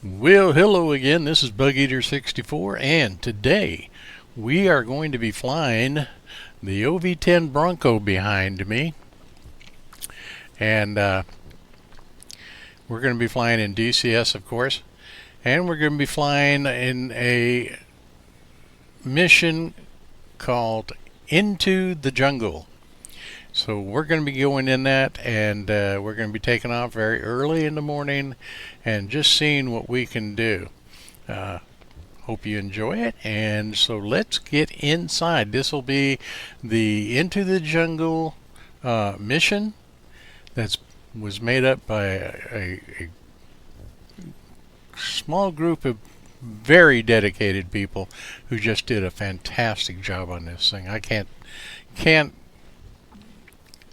Well, hello again. This is Bug Eater 64, and today we are going to be flying the OV-10 Bronco behind me, and we're going to be flying in DCS, of course, and we're going to be flying in a mission called Into the Jungle. So we're going to be going in that, and we're going to be taking off very early in the morning and just seeing what we can do. Hope you enjoy it, and so let's get inside. This will be the Into the Jungle mission that was made up by a small group of very dedicated people who just did a fantastic job on this thing. I can't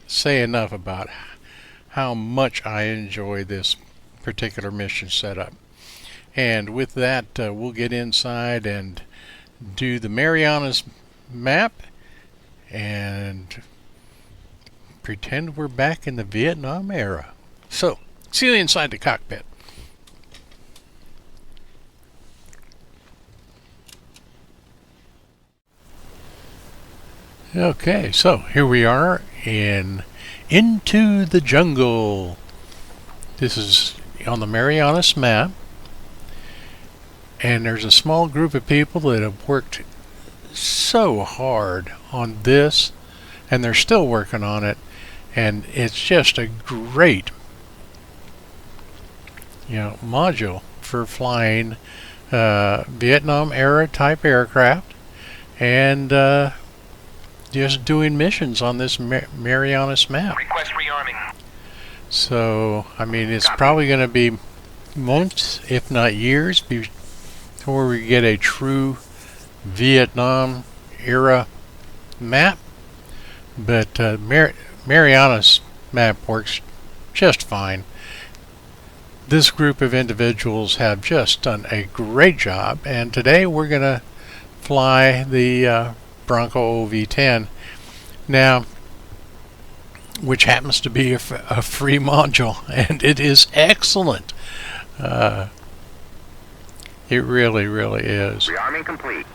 say enough about how much I enjoy this particular mission setup. And with that, we'll get inside and do the Marianas map and pretend we're back in the Vietnam era. So, see you inside the cockpit. Okay, so here we are Into the Jungle. This is on the Marianas map, and there's a small group of people that have worked so hard on this, and they're still working on it, and it's just a great module for flying Vietnam era type aircraft and just doing missions on this Marianas map. Request rearming. So, I mean, it's probably going to be months, if not years, before we get a true Vietnam era map. But Marianas map works just fine. This group of individuals have just done a great job, and today we're going to fly the Bronco OV-10 now, which happens to be a free module, and it is excellent. It really is. Rearming complete.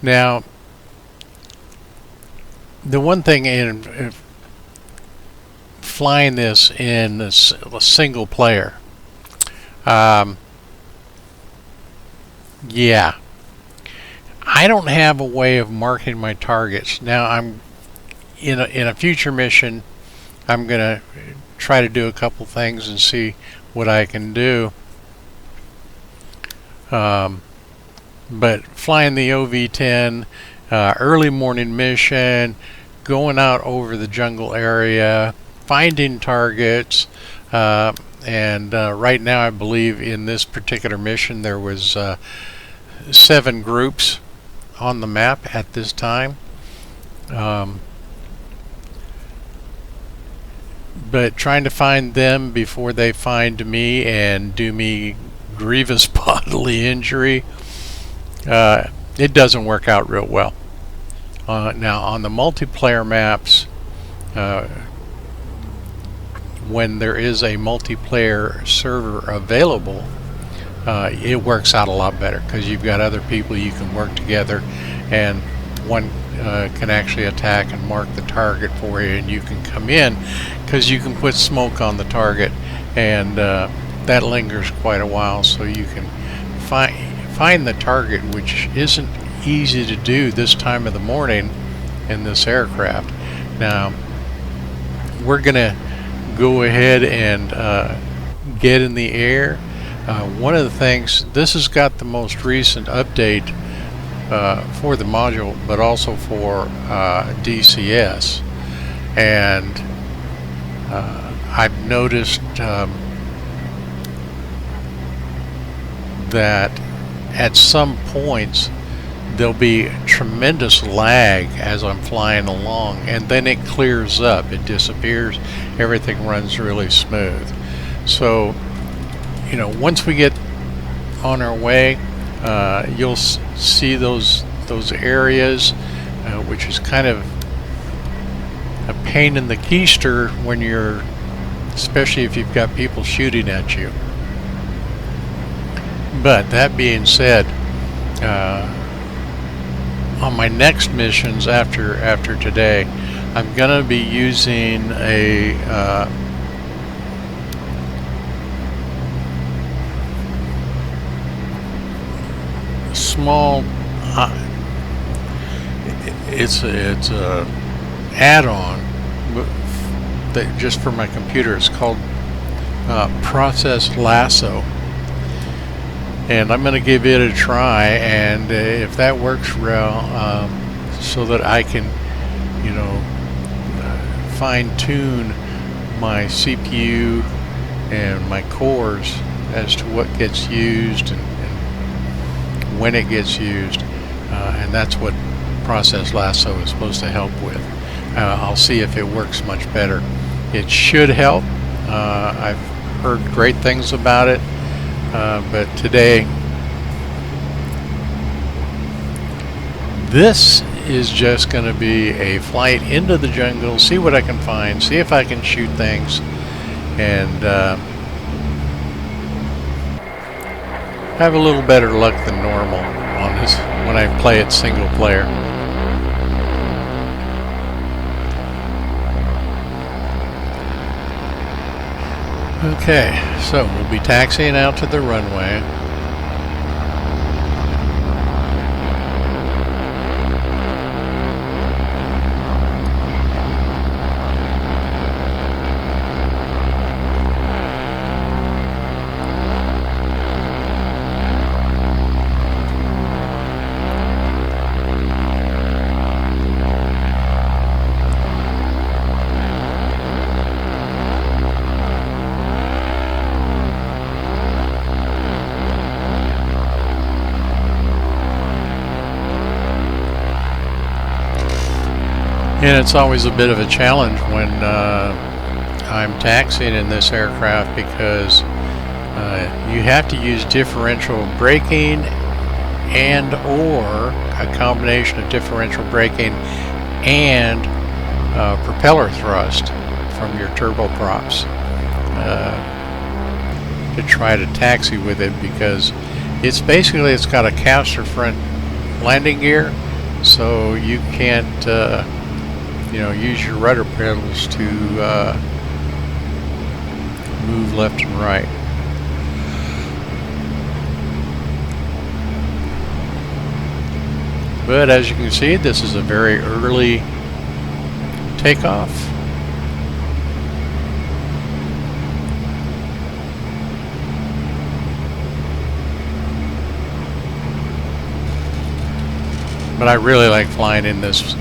Now, the one thing in flying this in a single player, yeah, I don't have a way of marking my targets. Now, I'm in a future mission, I'm gonna try to do a couple things and see what I can do. But flying the OV-10, early morning mission, going out over the jungle area, finding targets, and right now I believe in this particular mission there was 7 groups on the map at this time. But trying to find them before they find me and do me grievous bodily injury, it doesn't work out real well. Now on the multiplayer maps, when there is a multiplayer server available, it works out a lot better because you've got other people you can work together, and one can actually attack and mark the target for you, and you can come in because you can put smoke on the target, and that lingers quite a while, so you can find the target, which isn't easy to do this time of the morning in this aircraft. Now we're gonna go ahead and get in the air. One of the things, this has got the most recent update for the module, but also for DCS, and I've noticed that at some points there'll be tremendous lag as I'm flying along, and then it clears up, it disappears, everything runs really smooth. So once we get on our way, you'll see those areas, which is kind of a pain in the keister when especially if you've got people shooting at you. But that being said, on my next missions after today, I'm gonna be using a small it's a add-on that just for my computer. It's called Process Lasso, and I'm going to give it a try, and if that works well, so that I can, you know, fine-tune my CPU and my cores as to what gets used and when it gets used, and that's what Process Lasso is supposed to help with. I'll see if it works much better. It should help. I've heard great things about it, but today this is just going to be a flight into the jungle, see what I can find, see if I can shoot things, and have a little better luck than normal on this when I play it single player. Okay, so we'll be taxiing out to the runway. And it's always a bit of a challenge when I'm taxiing in this aircraft, because you have to use differential braking and or a combination of differential braking and propeller thrust from your turboprops to try to taxi with it, because it's got a caster front landing gear, so you can't use your rudder pedals to move left and right. But as you can see, this is a very early takeoff. But I really like flying in this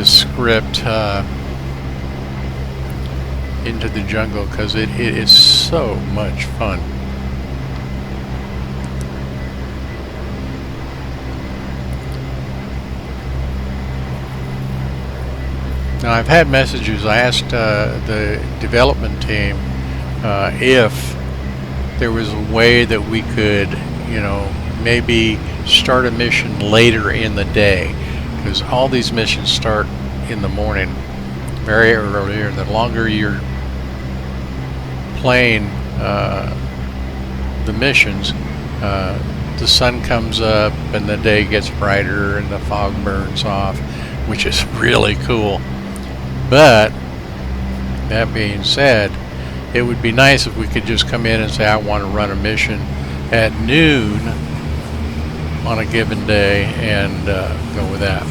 script into the jungle, because it is so much fun. Now, I've had messages. I asked the development team if there was a way that we could, maybe start a mission later in the day, because all these missions start in the morning, very early, and the longer you're playing the missions, the sun comes up and the day gets brighter and the fog burns off, which is really cool. But that being said, it would be nice if we could just come in and say, I want to run a mission at noon on a given day, and go with that.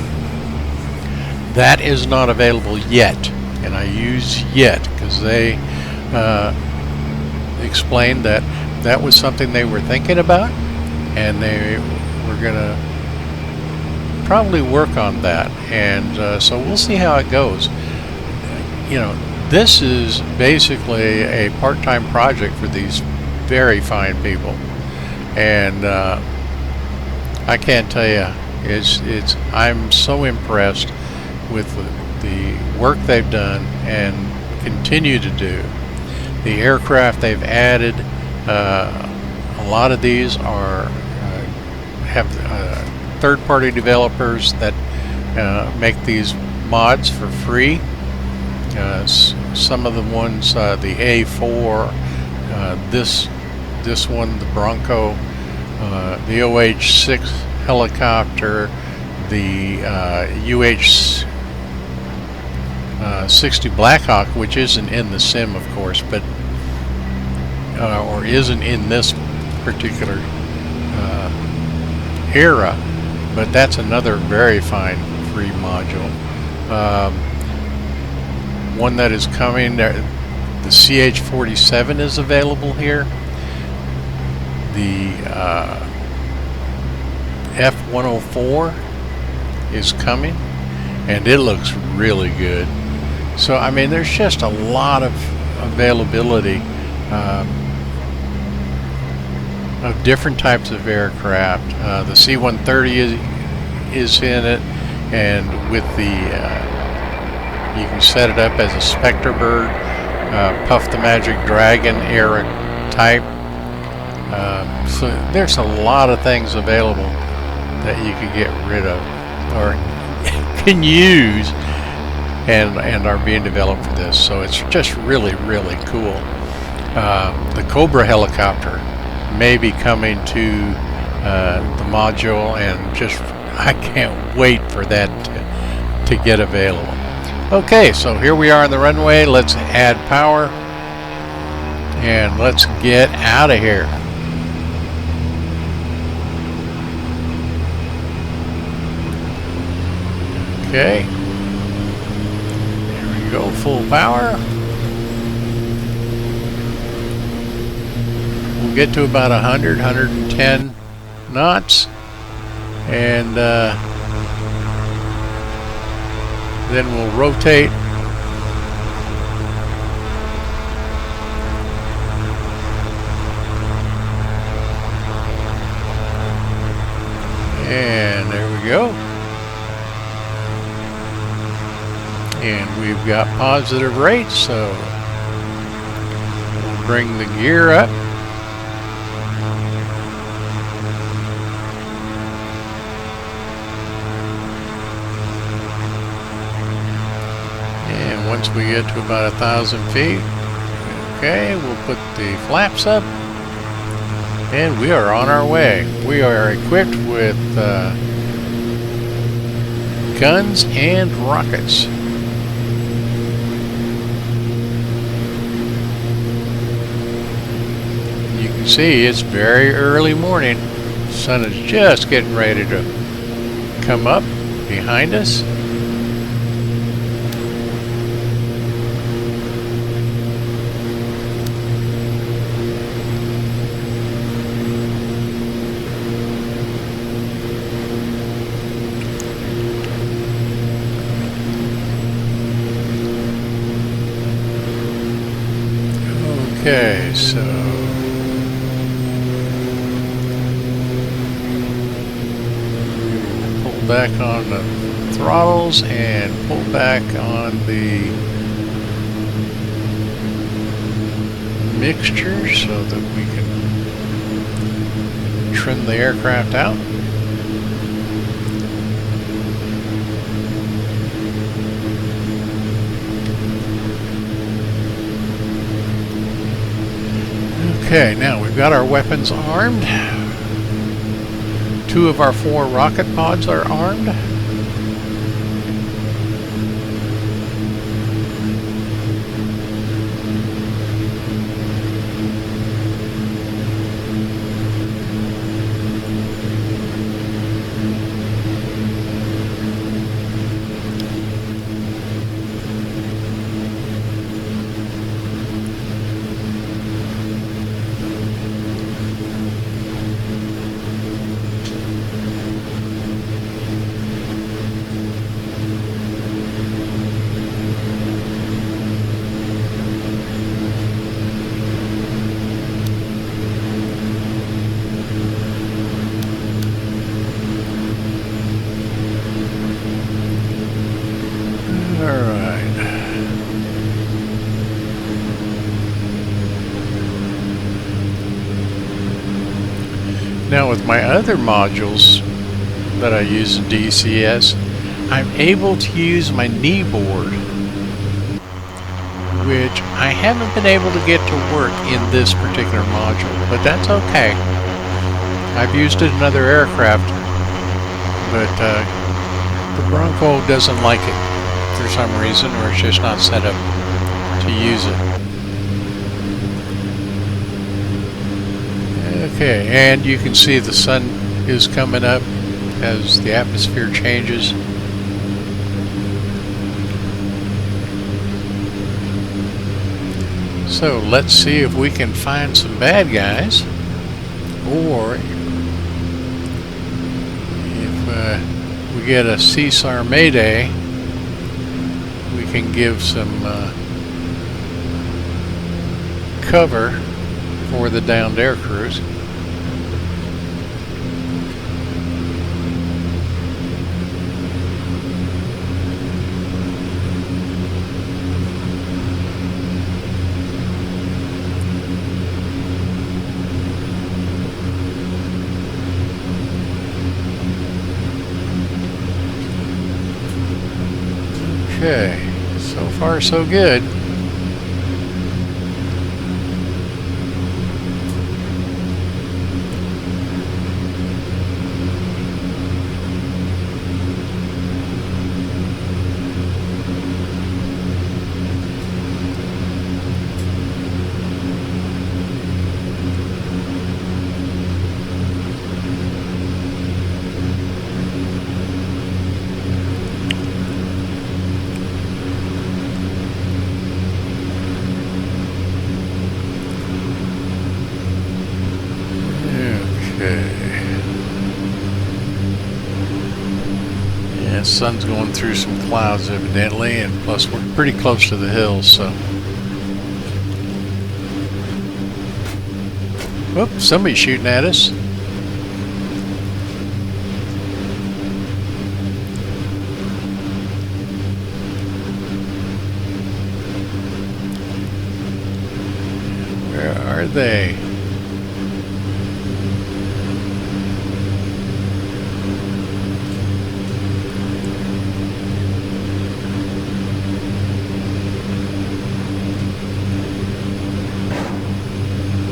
That is not available yet, and I use yet because they explained that that was something they were thinking about, and they were going to probably work on that, and so we'll see how it goes. This is basically a part-time project for these very fine people, and I can't tell you, I'm so impressed with the work they've done and continue to do. The aircraft they've added, a lot of these have third-party developers that make these mods for free. Some of the ones, the A4, this this one, the Bronco, the OH-6 helicopter, the UH-60 Blackhawk, which isn't in the sim, of course, but or isn't in this particular era, but that's another very fine free module. One that is coming, the CH-47 is available here. The F-104 is coming, and it looks really good. So I mean, there's just a lot of availability of different types of aircraft. The C-130 is in it, and with the you can set it up as a Spectre Bird, Puff the Magic Dragon era type. So there's a lot of things available that you can get rid of or can use, and are being developed for this. So it's just really, really cool. The Cobra helicopter may be coming to the module, and just I can't wait for that to get available. Okay, so here we are on the runway. Let's add power and let's get out of here. Okay, there we go, full power. We'll get to about 110 knots, and then we'll rotate and there we go. And we've got positive rates, so we'll bring the gear up. And once we get to about 1,000 feet, okay, we'll put the flaps up, and we are on our way. We are equipped with guns and rockets. You can see it's very early morning. The sun is just getting ready to come up behind us. Okay, so pull back on the throttles and pull back on the mixture so that we can trim the aircraft out. Okay, now we've got our weapons armed. 2 of our 4 rocket pods are armed. Now with my other modules that I use in DCS, I'm able to use my knee board which I haven't been able to get to work in this particular module, but that's okay. I've used it in other aircraft, but the Bronco doesn't like it for some reason, or it's just not set up to use it. Okay, and you can see the sun is coming up as the atmosphere changes. So let's see if we can find some bad guys, or if we get a CSAR Mayday, we can give some cover for the downed air crews. Okay, so far so good. Yeah, the sun's going through some clouds evidently, and plus we're pretty close to the hills, so. Whoop, somebody's shooting at us. Where are they?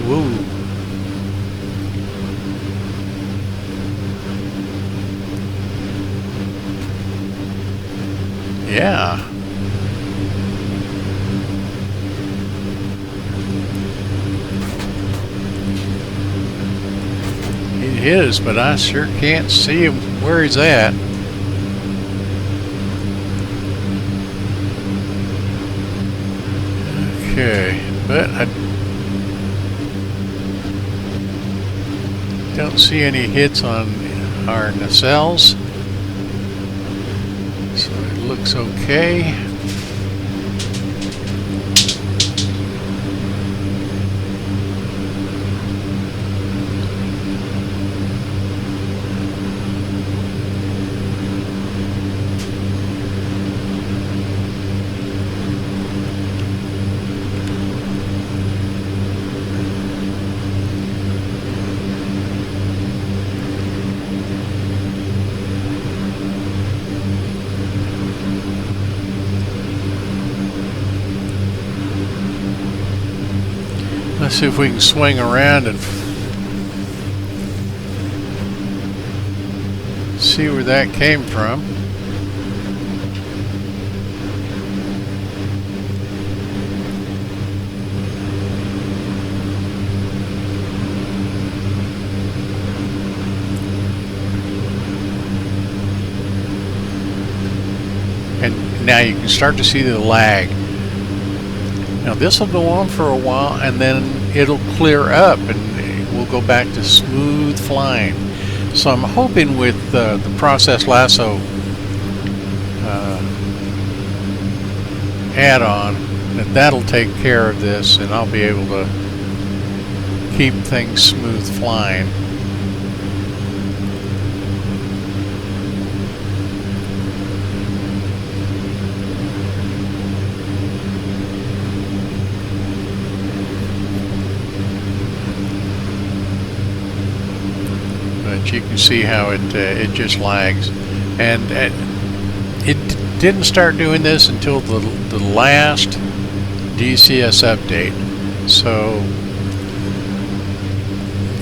Whoa. Yeah. He hit us, but I sure can't see him where he's at. Okay, but I don't see any hits on our nacelles, so it looks okay. Let's see if we can swing around and see where that came from. And now you can start to see the lag. Now this will go on for a while, and then it'll clear up and we'll go back to smooth flying. So I'm hoping with the Process Lasso add-on that that'll take care of this, and I'll be able to keep things smooth flying. You can see how it just lags, and it didn't start doing this until the last DCS update. So,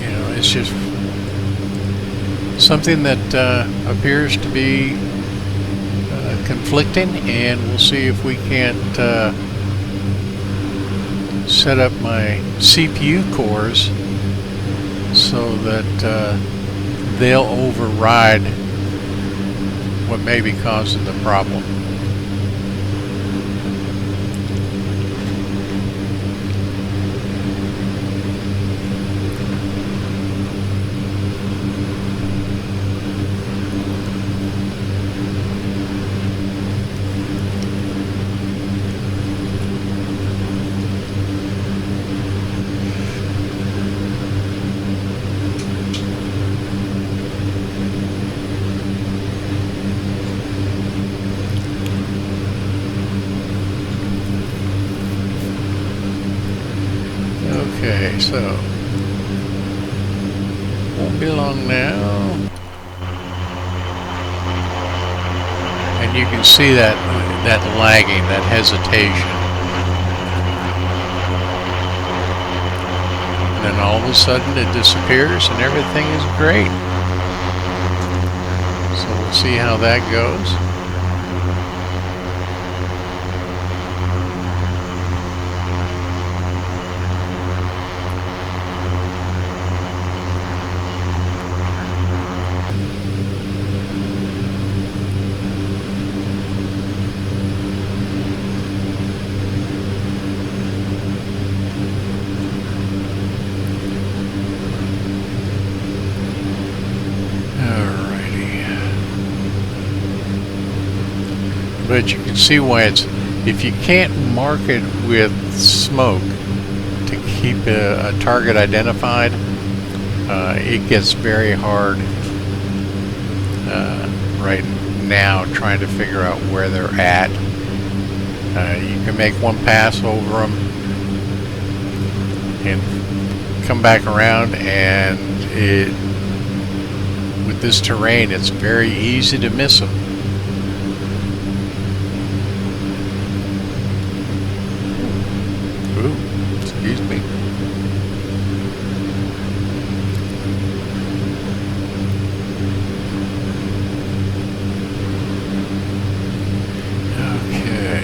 you know, it's just something that appears to be conflicting, and we'll see if we can't set up my CPU cores so that they'll override what may be causing the problem. Okay, so won't be long now, and you can see that lagging, that hesitation, and then all of a sudden it disappears and everything is great. So we'll see how that goes. But you can see why it's, if you can't mark it with smoke to keep a target identified, it gets very hard right now trying to figure out where they're at. You can make one pass over them and come back around, and with this terrain it's very easy to miss them. Excuse me. Okay.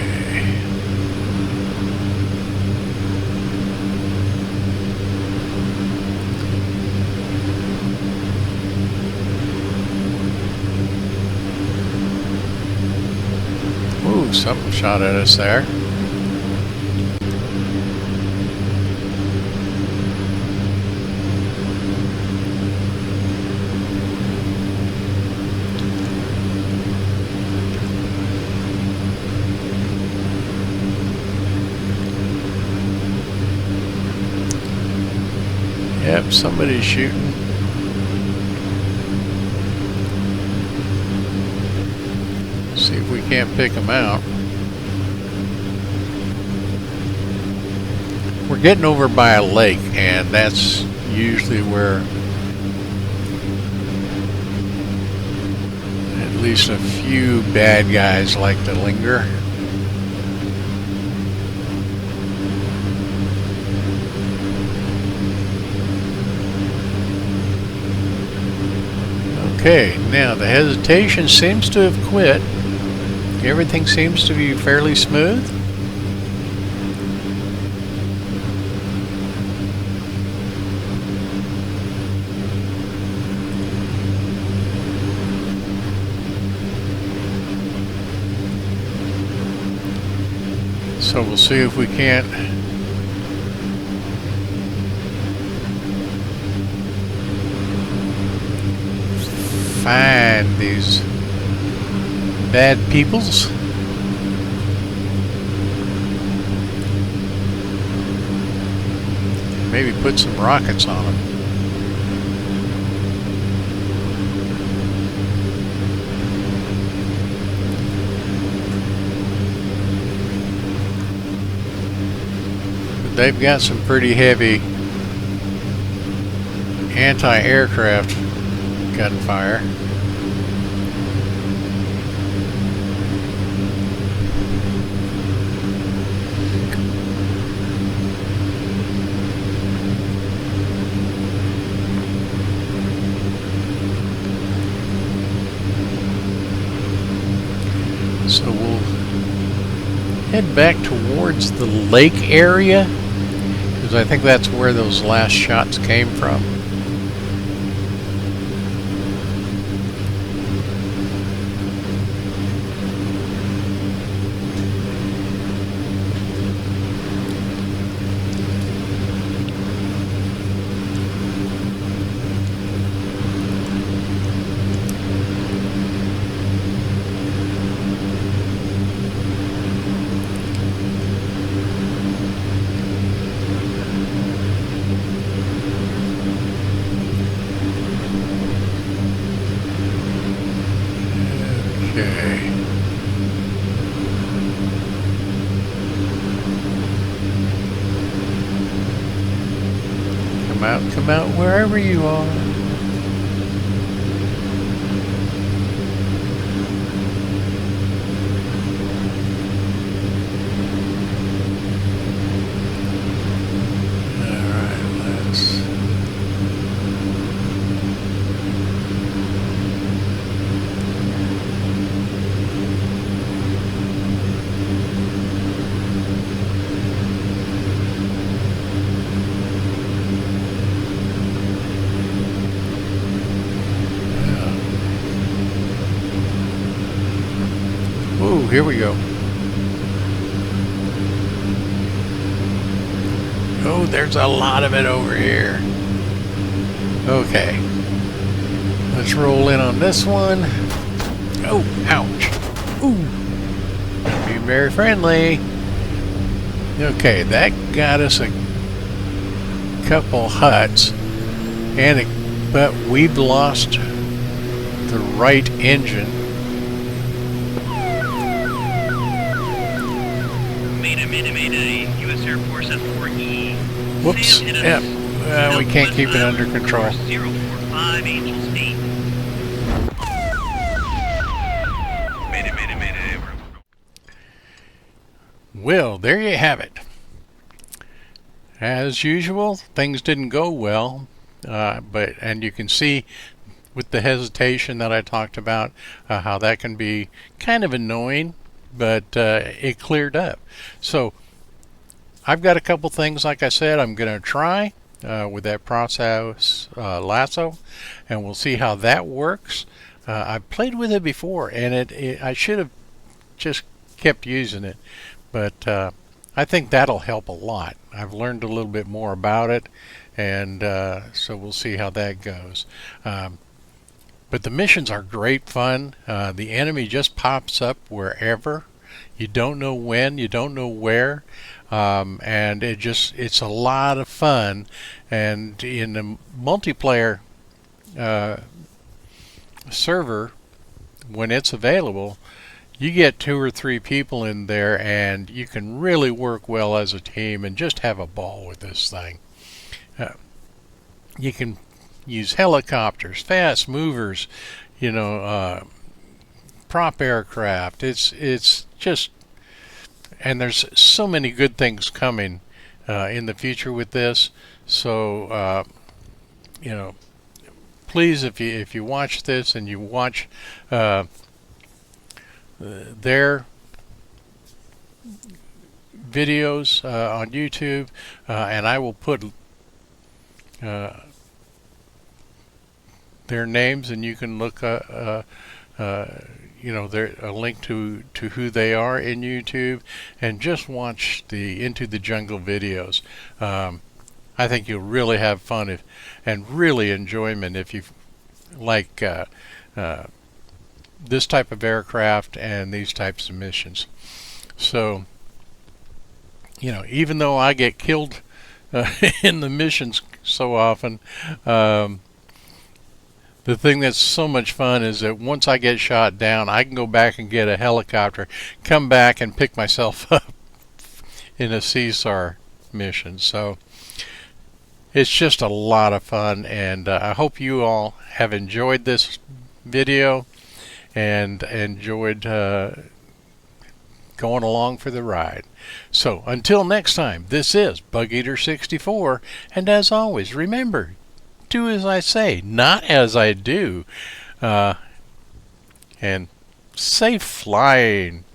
Ooh, something shot at us there. Yep, somebody's shooting. See if we can't pick them out. We're getting over by a lake, and that's usually where at least a few bad guys like to linger. Okay, now the hesitation seems to have quit. Everything seems to be fairly smooth. So we'll see if we can't find these bad peoples. Maybe put some rockets on them. But they've got some pretty heavy anti-aircraft gunfire. head back towards the lake area, because I think that's where those last shots came from. Okay. Come out wherever you are. Ooh, here we go. Oh, there's a lot of it over here. Okay. Let's roll in on this one. Oh, ouch. Ooh. Be very friendly. Okay, that got us a couple huts. But we've lost the right engine. Mayday. U.S. Air Force at 4E. Whoops. Yep. We can't keep it under control. 045 Angels 8. Mayday. Well, there you have it. As usual, things didn't go well, and you can see with the hesitation that I talked about, how that can be kind of annoying, but it cleared up. So I've got a couple things, like I said, I'm going to try with that process lasso, and we'll see how that works. I've played with it before, and I should have just kept using it, but I think that'll help a lot. I've learned a little bit more about it, and so we'll see how that goes. But the missions are great fun. The enemy just pops up wherever. You don't know when, you don't know where, and it's a lot of fun. And in the multiplayer server, when it's available, you get 2 or 3 people in there, and you can really work well as a team and just have a ball with this thing. You can use helicopters, fast movers, prop aircraft. It's just, and there's so many good things coming in the future with this. So please, if you watch this and you watch their videos on YouTube, and I will put their names, and you can look a link to who they are in YouTube, and just watch the Into the Jungle videos. I think you'll really have fun and really enjoyment if you like this type of aircraft and these types of missions. So, even though I get killed in the missions so often, the thing that's so much fun is that once I get shot down, I can go back and get a helicopter, come back and pick myself up in a CSAR mission. So it's just a lot of fun, and I hope you all have enjoyed this video and enjoyed going along for the ride. So until next time, this is Bug Eater 64, and as always, remember, do as I say, not as I do, and safe flying.